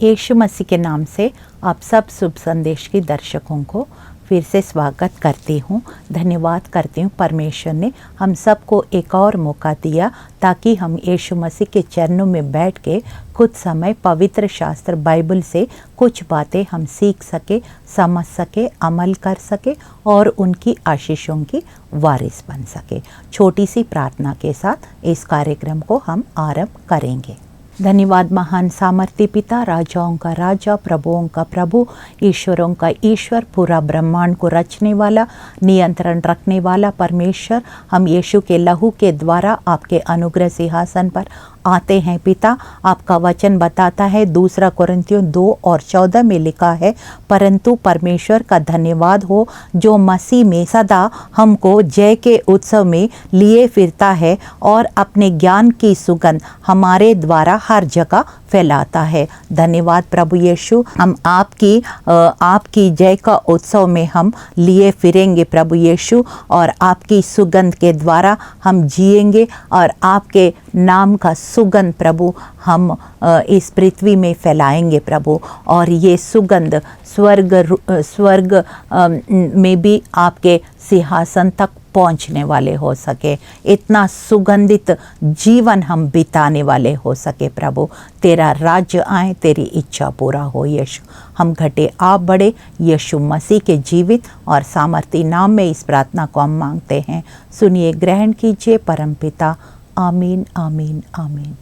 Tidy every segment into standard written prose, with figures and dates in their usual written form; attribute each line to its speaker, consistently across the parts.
Speaker 1: यीशु मसीह के नाम से आप सब शुभ संदेश के दर्शकों को फिर से स्वागत करती हूँ। धन्यवाद करती हूँ, परमेश्वर ने हम सबको एक और मौका दिया ताकि हम यीशु मसीह के चरणों में बैठ के कुछ समय पवित्र शास्त्र बाइबल से कुछ बातें हम सीख सके, समझ सके, अमल कर सके और उनकी आशीषों की वारिस बन सके। छोटी सी प्रार्थना के साथ इस कार्यक्रम को हम आरंभ करेंगे। धन्यवाद महान सामर्थ्य पिता, राजाओं का राजा, प्रभुओं का प्रभु, ईश्वरों का ईश्वर, पूरा ब्रह्मांड को रचने वाला, नियंत्रण रखने वाला परमेश्वर, हम यीशु के लहू के द्वारा आपके अनुग्रह सिंहासन पर आते हैं। पिता, आपका वचन बताता है, 2 कोरिन्थियों 2:14 में लिखा है, परंतु परमेश्वर का धन्यवाद हो जो मसीह में सदा हमको जय के उत्सव में लिए फिरता है और अपने ज्ञान की सुगंध हमारे द्वारा हर जगह फैलाता है। धन्यवाद प्रभु यीशु, हम आपकी जय का उत्सव में हम लिए फिरेंगे प्रभु यीशु, और आपकी सुगंध के द्वारा हम जिएंगे और आपके नाम का सुगंध प्रभु हम इस पृथ्वी में फैलाएंगे प्रभु। और ये सुगंध स्वर्ग में भी आपके सिंहासन तक पहुंचने वाले हो सके, इतना सुगंधित जीवन हम बिताने वाले हो सके प्रभु। तेरा राज्य आए, तेरी इच्छा पूरा हो यीशु। हम घटे आप बढ़े, यीशु मसीह के जीवित और सामर्थी नाम में इस प्रार्थना को हम मांगते हैं। सुनिए, ग्रहण कीजिए परमपिता। आमीन आमीन आमीन।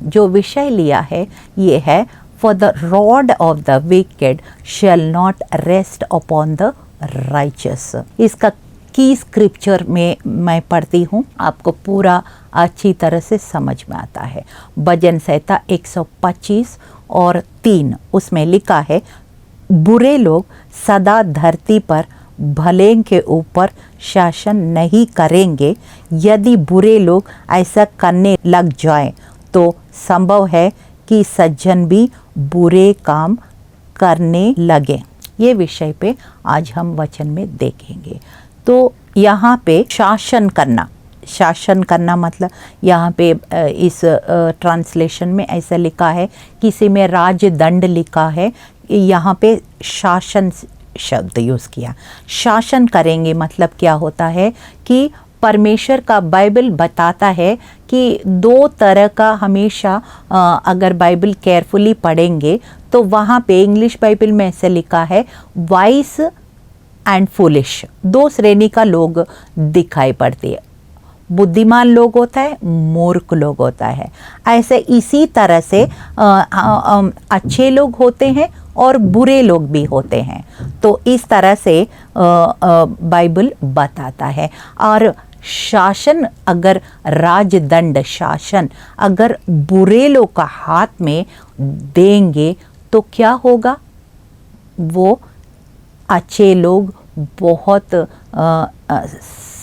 Speaker 1: जो विषय लिया है ये है, for the rod of the wicked shall not rest upon the righteous. इसका की स्क्रिप्चर में मैं पढ़ती हूँ, आपको पूरा अच्छी तरह से समझ में आता है। भजन संहिता 125 और 3 उसमें लिखा है, बुरे लोग सदा धरती पर भले के ऊपर शासन नहीं करेंगे। यदि बुरे लोग ऐसा करने लग जाएं तो संभव है कि सज्जन भी बुरे काम करने लगे। ये विषय पे आज हम वचन में देखेंगे। तो यहाँ पे शासन करना मतलब यहाँ पे इस ट्रांसलेशन में ऐसा लिखा है, किसी में राजदंड लिखा है, यहाँ पे शासन शब्द यूज़ किया। शासन करेंगे मतलब क्या होता है कि परमेश्वर का बाइबल बताता है कि 2 तरह का हमेशा अगर बाइबल केयरफुली पढ़ेंगे तो वहाँ पे इंग्लिश बाइबल में ऐसे लिखा है, वाइस एंड फुलिश। 2 श्रेणी का लोग दिखाई पड़ती है। बुद्धिमान लोग होता है, मूर्ख लोग होता है। ऐसे इसी तरह से अच्छे लोग होते हैं और बुरे लोग भी होते हैं। तो इस तरह से बाइबल बताता है। और शासन, अगर राजदंड शासन अगर बुरे लोग का हाथ में देंगे तो क्या होगा? वो अच्छे लोग बहुत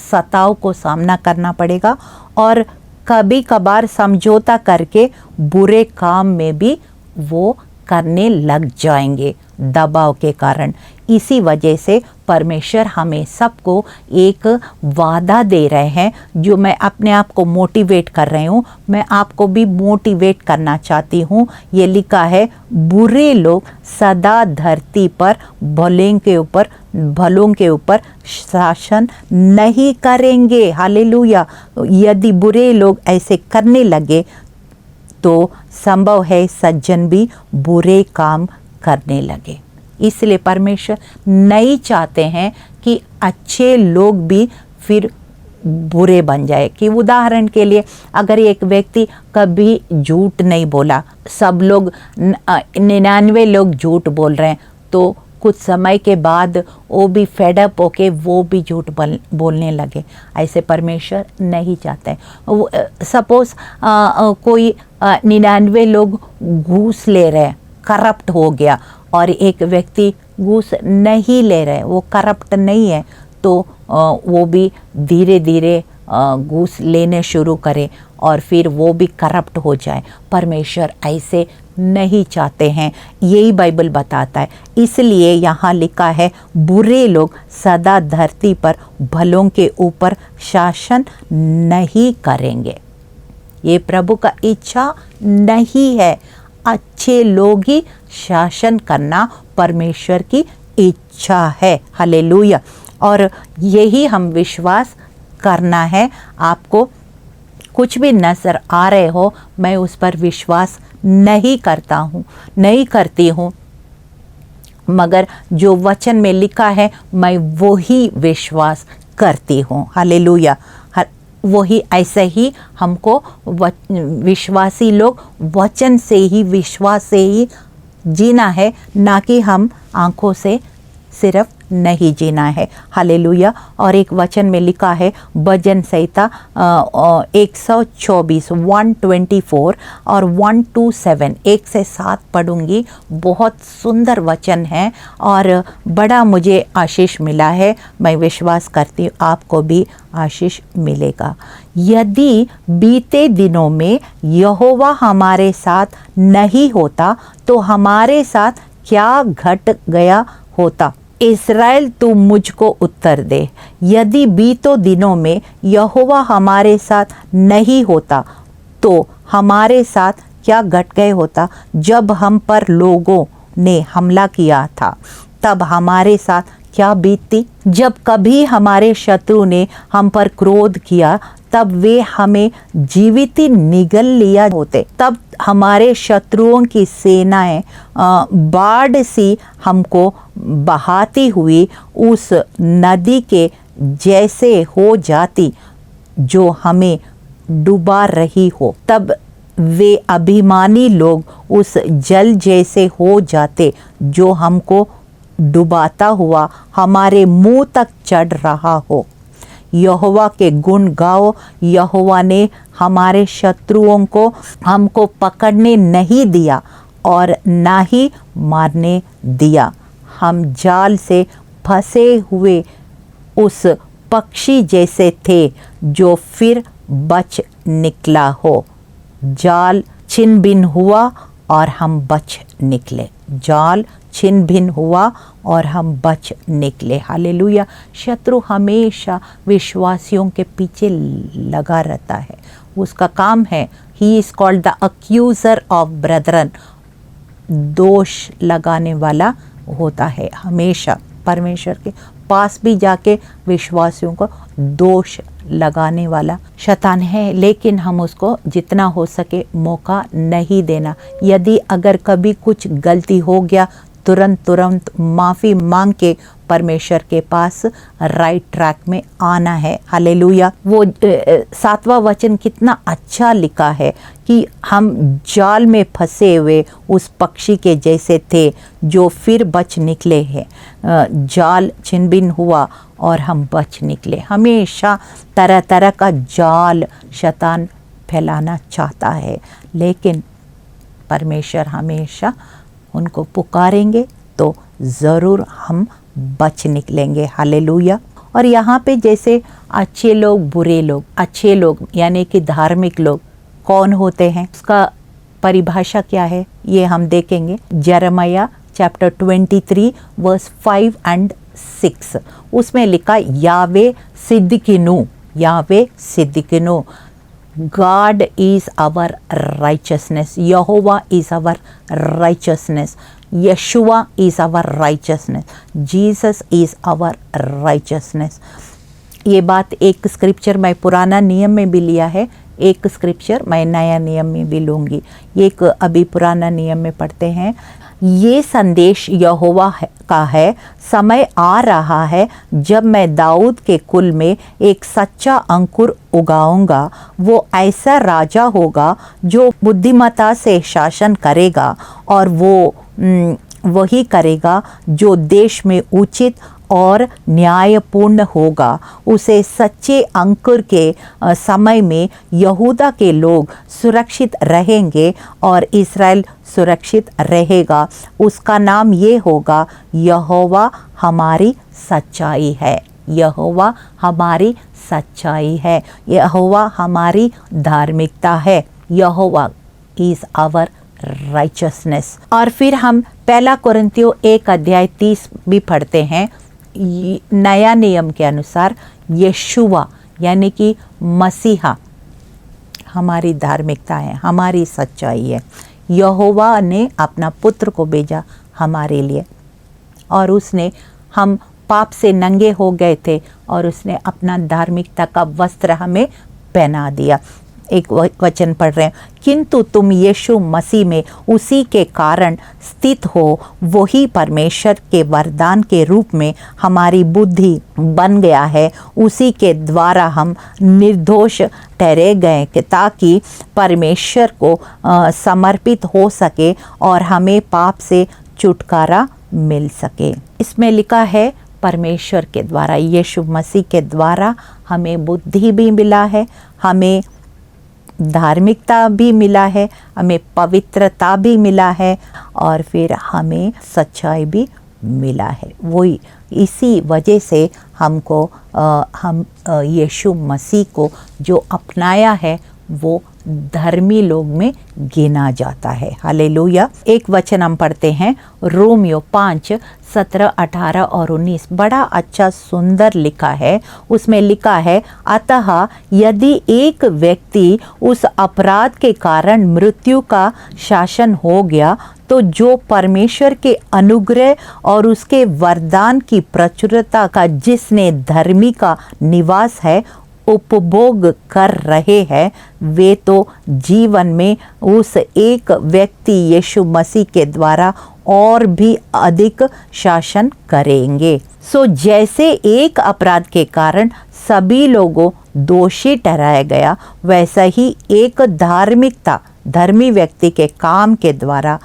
Speaker 1: सताव को सामना करना पड़ेगा और कभी कभार समझौता करके बुरे काम में भी वो करने लग जाएंगे दबाव के कारण। इसी वजह से परमेश्वर हमें सबको एक वादा दे रहे हैं, जो मैं अपने आप को मोटिवेट कर रही हूँ, मैं आपको भी मोटिवेट करना चाहती हूँ। ये लिखा है, बुरे लोग सदा धरती पर भलों के ऊपर शासन नहीं करेंगे। हालेलुया। यदि बुरे लोग ऐसे करने लगे तो संभव है सज्जन भी बुरे काम करने लगे। इसलिए परमेश्वर नहीं चाहते हैं कि अच्छे लोग भी फिर बुरे बन जाए। कि उदाहरण के लिए, अगर एक व्यक्ति कभी झूठ नहीं बोला, सब लोग 99 लोग झूठ बोल रहे हैं, तो कुछ समय के बाद वो भी फेडअप होके वो भी झूठ बोलने लगे। ऐसे परमेश्वर नहीं चाहते। सपोज कोई 99 लोग घूस ले रहे हैं, करप्ट हो गया, और एक व्यक्ति घूस नहीं ले रहे, वो करप्ट नहीं है, तो वो भी धीरे धीरे घूस लेने शुरू करे और फिर वो भी करप्ट हो जाए। परमेश्वर ऐसे नहीं चाहते हैं, यही बाइबल बताता है। इसलिए यहाँ लिखा है, बुरे लोग सदा धरती पर भलों के ऊपर शासन नहीं करेंगे। ये प्रभु का इच्छा नहीं है। अच्छे लोग ही शासन करना परमेश्वर की इच्छा है। हालेलुया। और यही हम विश्वास करना है। आपको कुछ भी नज़र आ रहे हो, मैं उस पर विश्वास नहीं करती हूँ, मगर जो वचन में लिखा है मैं वही विश्वास करती हूँ। हालेलुया। वही ऐसे ही हमको विश्वासी लोग वचन से ही, विश्वास से ही जीना है, ना कि हम आँखों से सिर्फ नहीं जीना है। हालेलुया। और एक वचन में लिखा है भजन संहिता 124 124 और 127 1 से 7 पढ़ूंगी। बहुत सुंदर वचन है और बड़ा मुझे आशीष मिला है। मैं विश्वास करती हूँ आपको भी आशीष मिलेगा। यदि बीते दिनों में यहोवा हमारे साथ नहीं होता तो हमारे साथ क्या घट गया होता। इस्राएल तू मुझको उत्तर दे। यदि बीतों दिनों में यहोवा हमारे साथ नहीं होता तो हमारे साथ क्या घट गए होता। जब हम पर लोगों ने हमला किया था तब हमारे साथ क्या बीतती। जब कभी हमारे शत्रु ने हम पर क्रोध किया तब वे हमें जीवित निगल लिया होते। तब हमारे शत्रुओं की सेनाएं बाढ़ सी हमको बहाती हुई उस नदी के जैसे हो जाती जो हमें डुबा रही हो। तब वे अभिमानी लोग उस जल जैसे हो जाते जो हमको डुबाता हुआ हमारे मुंह तक चढ़ रहा हो। यहोवा के गुण गाओ। यहोवा ने हमारे शत्रुओं को हमको पकड़ने नहीं दिया और ना ही मारने दिया। हम जाल से फंसे हुए उस पक्षी जैसे थे जो फिर बच निकला हो। जाल छिन भिन हुआ और हम बच निकले। जाल छिन भिन हुआ और हम बच निकले। हालेलुया। शत्रु हमेशा विश्वासियों के पीछे लगा रहता है। उसका काम है, he is called the accuser of brethren. दोष लगाने वाला होता है। हमेशा परमेश्वर के पास भी जाके विश्वासियों को दोष लगाने वाला शैतान है, लेकिन हम उसको जितना हो सके मौका नहीं देना। यदि अगर कभी कुछ गलती हो गया तुरंत माफ़ी मांग के परमेश्वर के पास राइट ट्रैक में आना है। हालेलुया। वो 7वां वचन कितना अच्छा लिखा है कि हम जाल में फंसे हुए उस पक्षी के जैसे थे जो फिर बच निकले हैं। जाल छिन-भिन हुआ और हम बच निकले। हमेशा तरह तरह का जाल शैतान फैलाना चाहता है, लेकिन परमेश्वर हमेशा उनको पुकारेंगे तो ज़रूर हम बच निकलेंगे। हालेलुया। और यहाँ पे जैसे अच्छे लोग, बुरे लोग, अच्छे लोग यानी कि धार्मिक लोग कौन होते हैं, उसका परिभाषा क्या है ये हम देखेंगे। यिर्मयाह चैप्टर 23 वर्स 5 और 6 उसमें लिखा यावे सिद्दीकीनु, यावे सिद्दीकीनु, God is our righteousness. Yehovah is our righteousness. Yeshua is our righteousness. Jesus is our righteousness. ये बात एक स्क्रिप्चर मैं पुराना नियम में भी लिया है, एक स्क्रिप्चर मैं नया नियम में भी लूँगी। एक अभी पुराना नियम में पढ़ते हैं। ये संदेश यहोवा का है, समय आ रहा है जब मैं दाऊद के कुल में एक सच्चा अंकुर उगाऊंगा। वो ऐसा राजा होगा जो बुद्धिमत्ता से शासन करेगा और वो वही करेगा जो देश में उचित और न्यायपूर्ण होगा। उसे सच्चे अंकुर के समय में यहूदा के लोग सुरक्षित रहेंगे और इस्राएल सुरक्षित रहेगा। उसका नाम ये होगा, यहोवा हमारी सच्चाई है। यहोवा हमारी सच्चाई है। यहोवा हमारी धार्मिकता है। यहोवा इज़ आवर राइचसनेस। और फिर हम 1 कोरिन्थियों 1:30 भी पढ़ते हैं। नया नियम के अनुसार यशुआ यानी कि मसीहा हमारी धार्मिकता है, हमारी सच्चाई है। यहोवा ने अपना पुत्र को भेजा हमारे लिए, और उसने, हम पाप से नंगे हो गए थे और उसने अपना धार्मिकता का वस्त्र हमें पहना दिया। एक वचन पढ़ रहे हैं, किंतु तुम यीशु मसीह में उसी के कारण स्थित हो, वही परमेश्वर के वरदान के रूप में हमारी बुद्धि बन गया है। उसी के द्वारा हम निर्दोष ठहरे गए कि ताकि परमेश्वर को समर्पित हो सके और हमें पाप से छुटकारा मिल सके। इसमें लिखा है परमेश्वर के द्वारा, यीशु मसीह के द्वारा हमें बुद्धि भी मिला है, हमें धार्मिकता भी मिला है, हमें पवित्रता भी मिला है, और फिर हमें सच्चाई भी मिला है। वही इसी वजह से हमको हम यीशु मसीह को जो अपनाया है वो धर्मी लोग में गिना जाता है। हालेलुया। एक वचन हम पढ़ते हैं, रोमियो 5:17, 18 और 19। बड़ा अच्छा सुंदर लिखा है। उसमें लिखा है, अतः यदि एक व्यक्ति उस अपराध के कारण मृत्यु का शासन हो गया, तो जो परमेश्वर के अनुग्रह और उसके वरदान की प्रचुरता का जिसने धर्मी का निवास है उपभोग कर रहे हैं, वे तो जीवन में उस एक व्यक्ति यीशु मसीह के द्वारा और भी अधिक शासन करेंगे। सो जैसे एक अपराध के कारण सभी लोगों दोषी ठहराया गया, वैसा ही एक धर्मी व्यक्ति के काम के द्वारा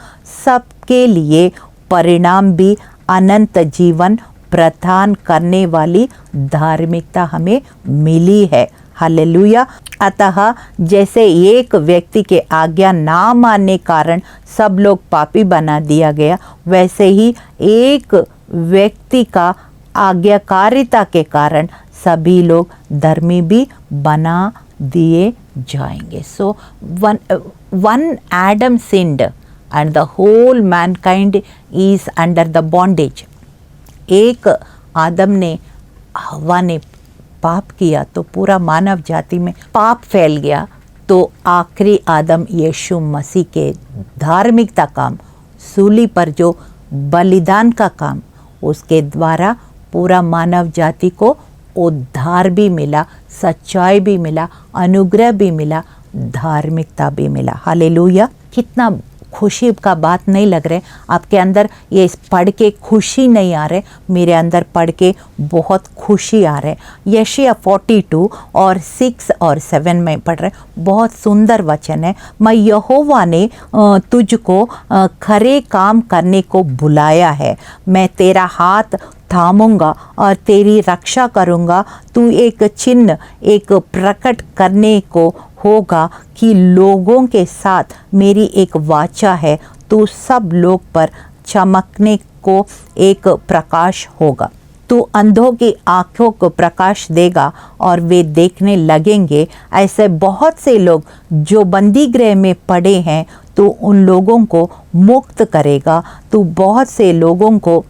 Speaker 1: सबके लिए परिणाम भी अनंत जीवन प्रदान करने वाली धार्मिकता हमें मिली है। हालेलुया। अतः जैसे एक व्यक्ति के आज्ञा ना मानने कारण सब लोग पापी बना दिया गया, वैसे ही एक व्यक्ति का आज्ञाकारिता के कारण सभी लोग धर्मी भी बना दिए जाएंगे। So one Adam sinned and the whole mankind is under the bondage। एक आदम ने, हवा ने पाप किया तो पूरा मानव जाति में पाप फैल गया। तो आखिरी आदम यीशु मसीह के धार्मिकता काम, सूली पर जो बलिदान का काम, उसके द्वारा पूरा मानव जाति को उद्धार भी मिला, सच्चाई भी मिला, अनुग्रह भी मिला, धार्मिकता भी मिला। हालेलुया। कितना खुशी का बात नहीं लग रहे? आपके अंदर ये पढ़ के खुशी नहीं आ रहे? मेरे अंदर पढ़ के बहुत खुशी आ रहे। यशायाह 42 और 6 और 7 में पढ़ रहे, बहुत सुंदर वचन है। मैं यहोवा ने तुझको खरे काम करने को बुलाया है, मैं तेरा हाथ थामूंगा और तेरी रक्षा करूंगा। तू एक चिन्ह, एक प्रकट करने को होगा कि लोगों के साथ मेरी एक वाचा है, तू सब लोग पर चमकने को एक प्रकाश होगा। तू अंधों की आंखों को प्रकाश देगा और वे देखने लगेंगे। ऐसे बहुत से लोग जो बंदी गृह में पड़े हैं, तू उन लोगों को मुक्त करेगा। तू बहुत से लोगों को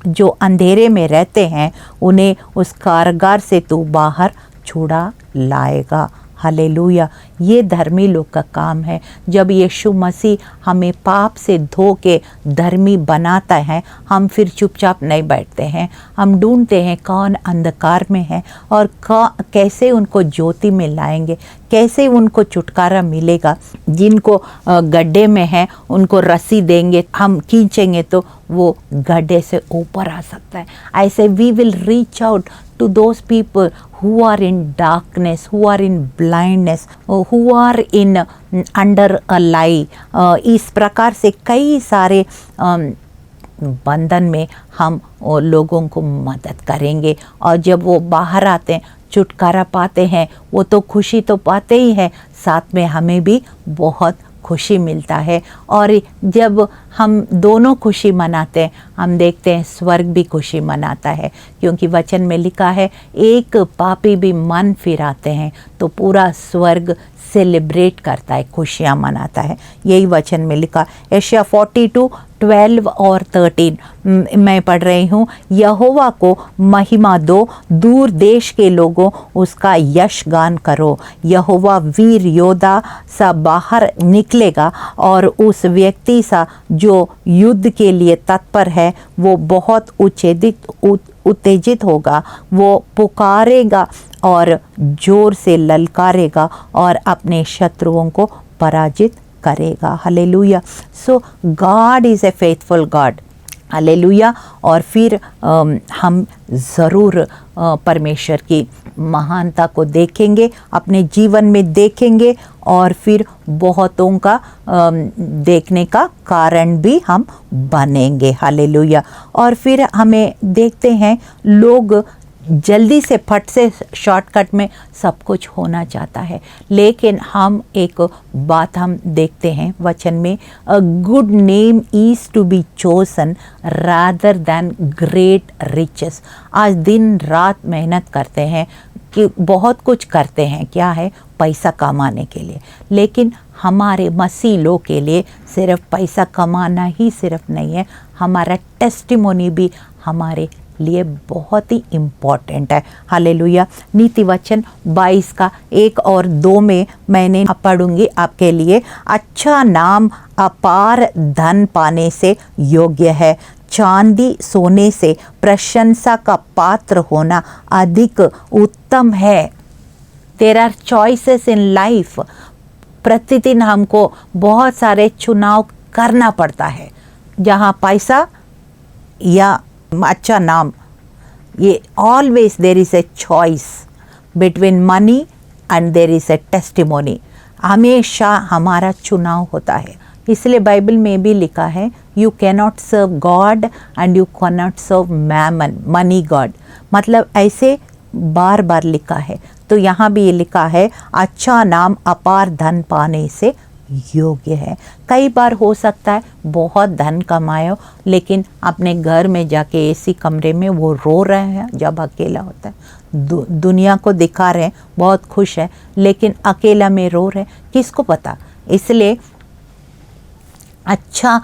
Speaker 1: जो अंधेरे में रहते हैं, उन्हें उस कारागार से तू बाहर छुड़ा लाएगा। हालेलुया। ये धर्मी लोग का काम है। जब यीशु मसीह हमें पाप से धो के धर्मी बनाता है, हम फिर चुपचाप नहीं बैठते हैं, हम ढूंढते हैं कौन अंधकार में है और कैसे उनको ज्योति में लाएंगे, कैसे उनको छुटकारा मिलेगा। जिनको गड्ढे में है उनको रस्सी देंगे, हम खींचेंगे तो वो गड्ढे से ऊपर आ सकता है। ऐसे we will reach out to those people who are in darkness, who are in blindness, who are in under a lie। इस प्रकार से कई सारे बंधन में हम लोगों को मदद करेंगे, और जब वो बाहर आते हैं, छुटकारा पाते हैं, वो तो खुशी तो पाते ही हैं, साथ में हमें भी बहुत खुशी मिलता है। और जब हम दोनों खुशी मनाते हैं। हम देखते हैं स्वर्ग भी खुशी मनाता है, क्योंकि वचन में लिखा है एक पापी भी मन फिराते हैं तो पूरा स्वर्ग सेलिब्रेट करता है, खुशियाँ मनाता है। यही वचन में लिखा। यशायाह 42:12 और 13 मैं पढ़ रही हूँ। यहोवा को महिमा दो, दूर देश के लोगों उसका यश गान करो। यहोवा वीर योद्धा सा बाहर निकलेगा और उस व्यक्ति सा जो युद्ध के लिए तत्पर है वो बहुत उत्तेजित होगा। वो पुकारेगा और जोर से ललकारेगा और अपने शत्रुओं को पराजित करेगा। Hallelujah. So God is a faithful God. Hallelujah. और फिर हम ज़रूर परमेश्वर की महानता को देखेंगे, अपने जीवन में देखेंगे और फिर बहुतों का देखने का कारण भी हम बनेंगे। हालेलुया। और फिर हमें देखते हैं लोग जल्दी से फट से शॉर्टकट में सब कुछ होना चाहता है, लेकिन हम एक बात हम देखते हैं वचन में, a good name is to be chosen rather than great riches. आज दिन रात मेहनत करते हैं कि बहुत कुछ करते हैं, क्या है, पैसा कमाने के लिए, लेकिन हमारे मसीह लोग के लिए सिर्फ पैसा कमाना ही सिर्फ नहीं है, हमारा टेस्टिमोनी भी हमारे लिए बहुत ही इम्पॉर्टेंट है। हालेलुया। नीति वचन 22 का 1 और 2 में मैंने पढ़ूंगी आपके लिए। अच्छा नाम अपार धन पाने से योग्य है, चांदी सोने से प्रशंसा का पात्र होना अधिक उत्तम है। There are choices in life. प्रतिदिन हमको बहुत सारे चुनाव करना पड़ता है, जहाँ पैसा या अच्छा नाम, ये always there is a choice between money and there is a testimony. हमेशा हमारा चुनाव होता है। इसलिए बाइबल में भी लिखा है you cannot serve God and you cannot serve mammon, money God. मतलब ऐसे बार बार लिखा है। तो यहाँ भी ये लिखा है अच्छा नाम अपार धन पाने से योग्य है। कई बार हो सकता है बहुत धन कमाए हो, लेकिन अपने घर में जाके एसी कमरे में वो रो रहे हैं जब अकेला होता है। दुनिया को दिखा रहे हैं बहुत खुश है, लेकिन अकेला में रो रहे हैं, किसको पता। इसलिए अच्छा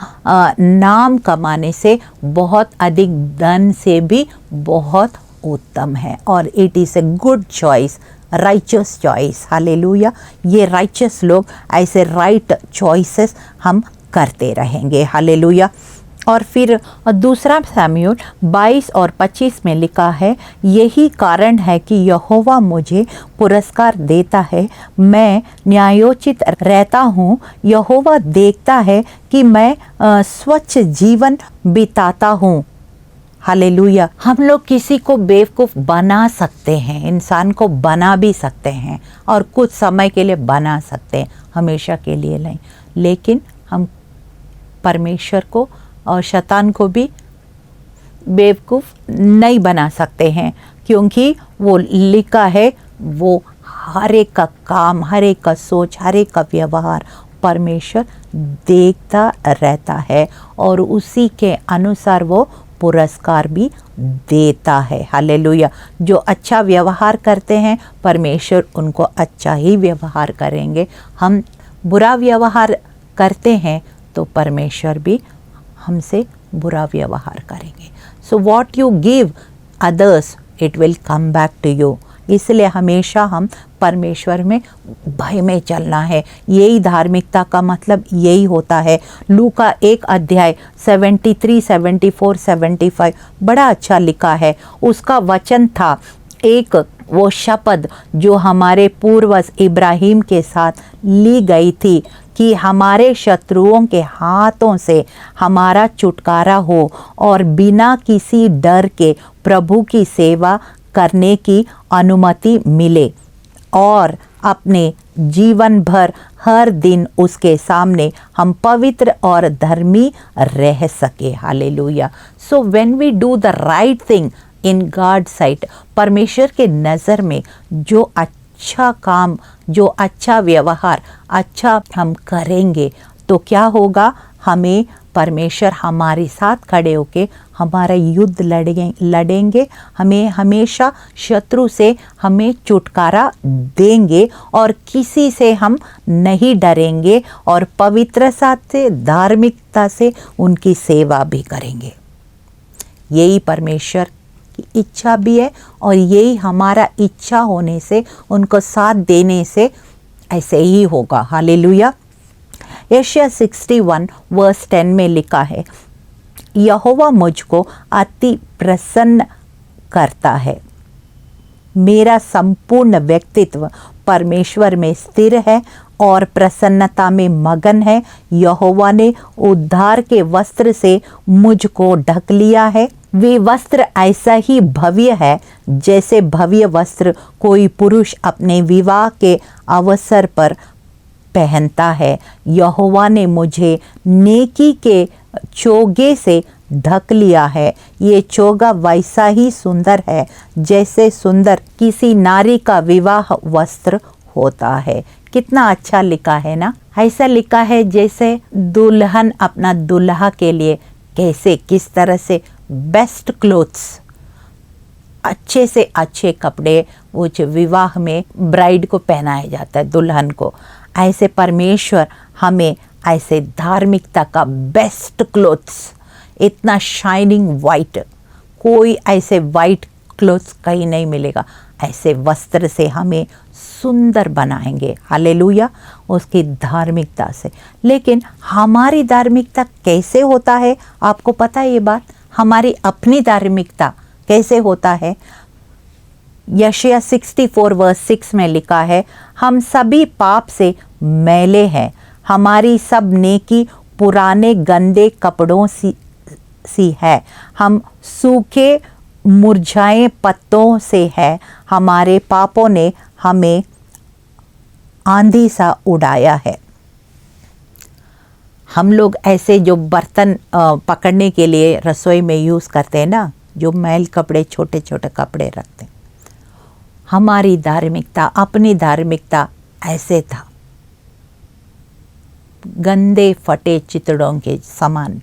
Speaker 1: नाम कमाने से बहुत अधिक धन से भी बहुत उत्तम है, और it is a good choice, righteous choice. Hallelujah. ये राइचस लोग ऐसे राइट चॉइसेस हम करते रहेंगे। हालेलुया। और फिर दूसरा शमूएल 22 और 25 में लिखा है यही कारण है कि यहोवा मुझे पुरस्कार देता है, मैं न्यायोचित रहता हूँ। यहोवा देखता है कि मैं स्वच्छ जीवन बिताता हूँ। हालेलुया। हम लोग किसी को बेवकूफ़ बना सकते हैं, इंसान को बना भी सकते हैं, और कुछ समय के लिए बना सकते हैं, हमेशा के लिए नहीं। लेकिन हम परमेश्वर को और शैतान को भी बेवकूफ़ नहीं बना सकते हैं, क्योंकि वो लिखा है वो हर एक का काम, हर एक का सोच, हर एक का व्यवहार परमेश्वर देखता रहता है, और उसी के अनुसार वो पुरस्कार भी देता है। हालेलुया। जो अच्छा व्यवहार करते हैं परमेश्वर उनको अच्छा ही व्यवहार करेंगे। हम बुरा व्यवहार करते हैं तो परमेश्वर भी हमसे बुरा व्यवहार करेंगे। So what you give others it will come back to you. इसलिए हमेशा हम परमेश्वर में भय में चलना है। यही धार्मिकता का मतलब यही होता है। लूका 1 अध्याय 73, 74, 75 बड़ा अच्छा लिखा है। उसका वचन था एक वो शपथ जो हमारे पूर्वज इब्राहिम के साथ ली गई थी कि हमारे शत्रुओं के हाथों से हमारा छुटकारा हो और बिना किसी डर के प्रभु की सेवा करने की अनुमति मिले और अपने जीवन भर हर दिन उसके सामने हम पवित्र और धर्मी रह सके। Hallelujah. So when we do the right thing in God sight, परमेश्वर के नज़र में जो अच्छा काम, जो अच्छा व्यवहार अच्छा हम करेंगे तो क्या होगा, हमें परमेश्वर हमारे साथ खड़े होके हमारा युद्ध लड़ेंगे, हमें हमेशा शत्रु से हमें छुटकारा देंगे और किसी से हम नहीं डरेंगे और पवित्रता से, धार्मिकता से उनकी सेवा भी करेंगे। यही परमेश्वर की इच्छा भी है और यही हमारा इच्छा होने से, उनको साथ देने से ऐसे ही होगा। हालेलुया। यशायाह 61 वर्स 10 में लिखा है, यहोवा मुझको अति प्रसन्न करता है, मेरा संपूर्ण व्यक्तित्व परमेश्वर में स्थिर है और प्रसन्नता में मगन है। यहोवा ने उद्धार के वस्त्र से मुझको ढक लिया है। वे वस्त्र ऐसा ही भव्य है जैसे भव्य वस्त्र कोई पुरुष अपने विवाह के अवसर पर पहनता है। यहोवा ने मुझे नेकी के चोगे से ढक लिया है। ये चोगा वैसा ही सुंदर है जैसे सुंदर किसी नारी का विवाह वस्त्र होता है। कितना अच्छा लिखा है ना। ऐसा लिखा है जैसे दुल्हन अपना दुल्हा के लिए कैसे, किस तरह से बेस्ट क्लोथ्स, अच्छे से अच्छे कपड़े वो जो विवाह में ब्राइड को पहनाया जाता है, दुल्हन को, ऐसे परमेश्वर हमें ऐसे धार्मिकता का बेस्ट क्लोथ्स, इतना शाइनिंग वाइट, कोई ऐसे वाइट क्लोथ्स कहीं नहीं मिलेगा, ऐसे वस्त्र से हमें सुंदर बनाएंगे। हालेलुया। उसकी धार्मिकता से। लेकिन हमारी धार्मिकता कैसे होता है, आपको पता है ये बात? हमारी अपनी धार्मिकता कैसे होता है? यशायाह 64 वर्स 6 में लिखा है, हम सभी पाप से मैले हैं, हमारी सब नेकी पुराने गंदे कपड़ों सी है, हम सूखे मुरझाए पत्तों से है, हमारे पापों ने हमें आंधी सा उड़ाया है। हम लोग ऐसे जो बर्तन पकड़ने के लिए रसोई में यूज़ करते हैं ना, जो मैल कपड़े, छोटे छोटे कपड़े रखते हैं, हमारी धार्मिकता, अपनी धार्मिकता ऐसे था, गंदे फटे चितड़ों के समान।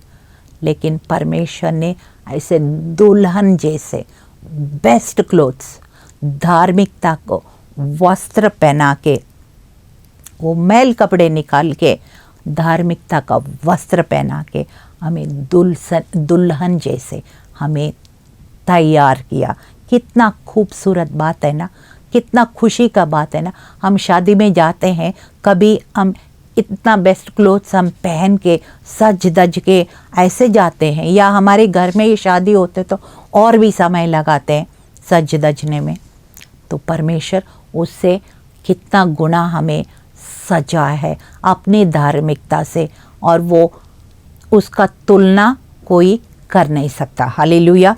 Speaker 1: लेकिन परमेश्वर ने ऐसे दुल्हन जैसे बेस्ट क्लोथ्स, धार्मिकता को वस्त्र पहना के, वो मैल कपड़े निकाल के धार्मिकता का वस्त्र पहना के हमें दुल्हन जैसे हमें तैयार किया। कितना खूबसूरत बात है ना, कितना खुशी का बात है ना। हम शादी में जाते हैं, कभी हम इतना बेस्ट क्लोथ्स हम पहन के सज धज के ऐसे जाते हैं, या हमारे घर में ये शादी होते तो और भी समय लगाते हैं सज धजने में। तो परमेश्वर उससे कितना गुना हमें सजा है अपनी धार्मिकता से, और वो उसका तुलना कोई कर नहीं सकता। हालेलुया।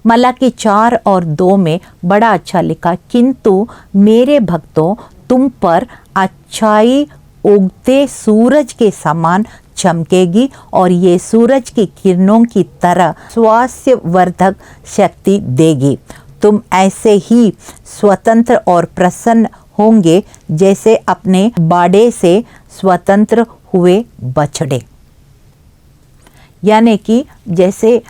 Speaker 1: मलाकी 4 और 2 में बड़ा अच्छा लिखा, किंतु मेरे भक्तों तुम पर अच्छाई उगते सूरज के समान चमकेगी और ये सूरज की किरणों की तरह स्वास्थ्यवर्धक शक्ति देगी। तुम ऐसे ही स्वतंत्र और प्रसन्न होंगे जैसे अपने बाड़े से स्वतंत्र हुए बछड़े। यानी कि जैसे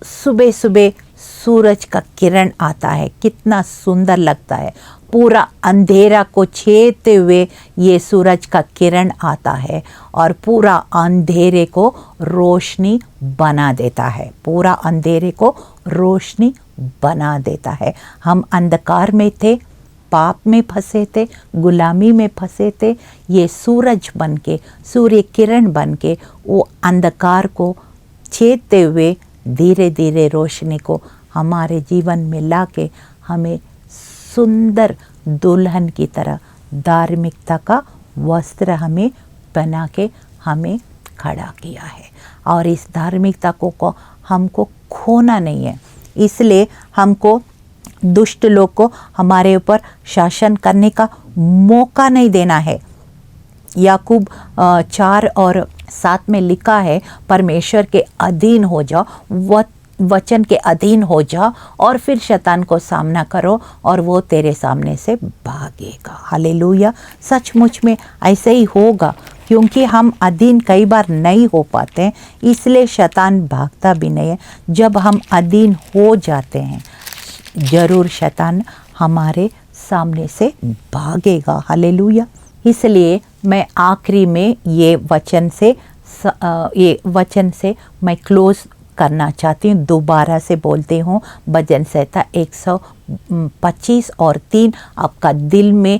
Speaker 1: सुबह सुबह सूरज का किरण आता है, कितना सुंदर लगता है, पूरा अंधेरा को छेदते हुए ये सूरज का किरण आता है और पूरा अंधेरे को रोशनी बना देता है, पूरा अंधेरे को रोशनी बना देता है। हम अंधकार में थे, पाप में फंसे थे, गुलामी में फंसे थे, ये सूरज बन के, सूर्य किरण बन के वो अंधकार को छेदते हुए धीरे धीरे रोशनी को हमारे जीवन में ला के हमें सुंदर दुल्हन की तरह धार्मिकता का वस्त्र हमें पहना के हमें खड़ा किया है। और इस धार्मिकता को हमको खोना नहीं है, इसलिए हमको दुष्ट लोग को हमारे ऊपर शासन करने का मौका नहीं देना है। याकूब 4 और 7 में लिखा है, परमेश्वर के अधीन हो जाओ, वचन के अधीन हो जाओ और फिर शैतान को सामना करो और वो तेरे सामने से भागेगा। हालेलुया। सचमुच में ऐसे ही होगा। क्योंकि हम अधीन कई बार नहीं हो पाते हैं, इसलिए शैतान भागता भी नहीं है। जब हम अधीन हो जाते हैं, जरूर शैतान हमारे सामने से भागेगा। हालेलुया। इसलिए मैं आखिरी में ये वचन से मैं क्लोज करना चाहती हूँ। दोबारा से बोलती हूँ, भजन संहिता 125 और 3 आपका दिल में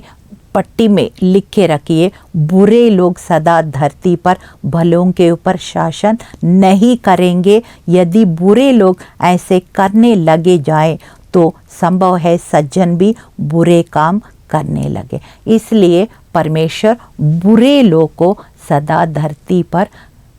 Speaker 1: पट्टी में लिख के रखिए। बुरे लोग सदा धरती पर भलों के ऊपर शासन नहीं करेंगे। यदि बुरे लोग ऐसे करने लगे जाएं तो संभव है सज्जन भी बुरे काम करने लगे। इसलिए परमेश्वर बुरे लोग को सदा धरती पर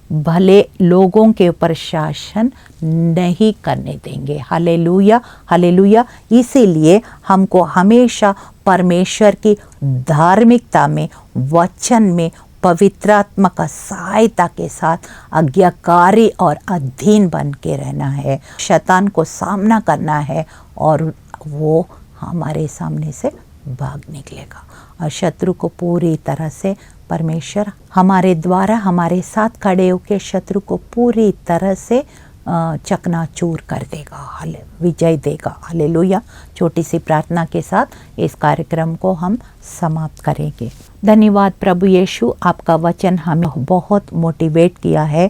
Speaker 1: भले लोगों के ऊपर शासन नहीं करने देंगे। Hallelujah, hallelujah. इसीलिए हमको हमेशा परमेश्वर की धार्मिकता में, वचन में, पवित्र आत्मा का सहायता के साथ आज्ञाकारी और अधीन बन के रहना है। शैतान को सामना करना है और वो हमारे सामने से भाग निकलेगा। और शत्रु को पूरी तरह से परमेश्वर हमारे द्वारा हमारे साथ खड़े होकर शत्रु को पूरी तरह से चकनाचूर कर देगा, विजय देगा। हालेलुया। छोटी सी प्रार्थना के साथ इस कार्यक्रम को हम समाप्त करेंगे। धन्यवाद प्रभु यीशु, आपका वचन हमें बहुत मोटिवेट किया है।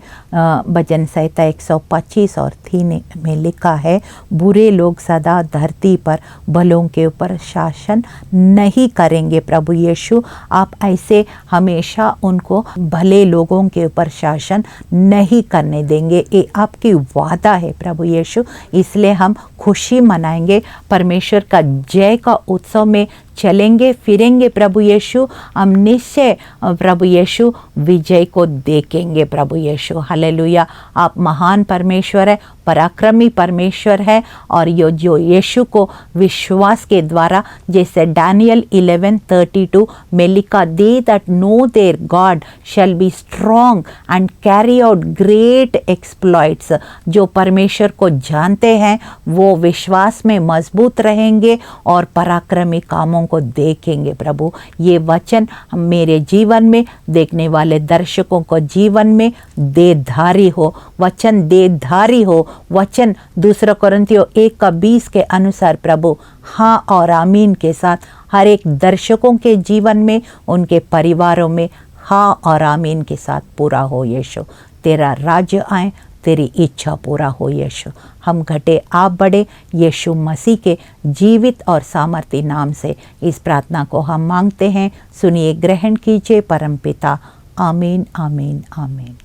Speaker 1: भजन संहिता 125 और 3 में लिखा है, बुरे लोग सदा धरती पर भलों के ऊपर शासन नहीं करेंगे। प्रभु यीशु, आप ऐसे हमेशा उनको भले लोगों के ऊपर शासन नहीं करने देंगे। ये आपकी वादा है प्रभु यीशु। इसलिए हम खुशी मनाएंगे, परमेश्वर का जय का उत्सव में चलेंगे फिरेंगे। प्रभु यीशु, हम निश्चय प्रभु यीशु विजय को देखेंगे। प्रभु यीशु, हालेलुया। आप महान परमेश्वर है, पराक्रमी परमेश्वर है। और यो जो यीशु को विश्वास के द्वारा, जैसे डैनियल 11:32 में लिखा, they that know their God shall be strong and carry out great exploits. जो परमेश्वर को जानते हैं वो विश्वास में मजबूत रहेंगे और पराक्रमी कामों को देखेंगे। प्रभु, ये वचन मेरे जीवन में, देखने वाले दर्शकों को जीवन में देधारी हो, वचन देधारी हो। वचन 2 कोरिन्थियों 1:20 के अनुसार प्रभु हाँ और आमीन के साथ हर एक दर्शकों के जीवन में, उनके परिवारों में हाँ और आमीन के साथ पूरा हो। यीशु, तेरा राज्य आए, तेरी इच्छा पूरा हो। यीशु, हम घटे आप बढ़े, यीशु मसीह के जीवित और सामर्थी नाम से इस प्रार्थना को हम मांगते हैं। सुनिए, ग्रहण कीजिए परमपिता। आमीन, आमीन, आमीन।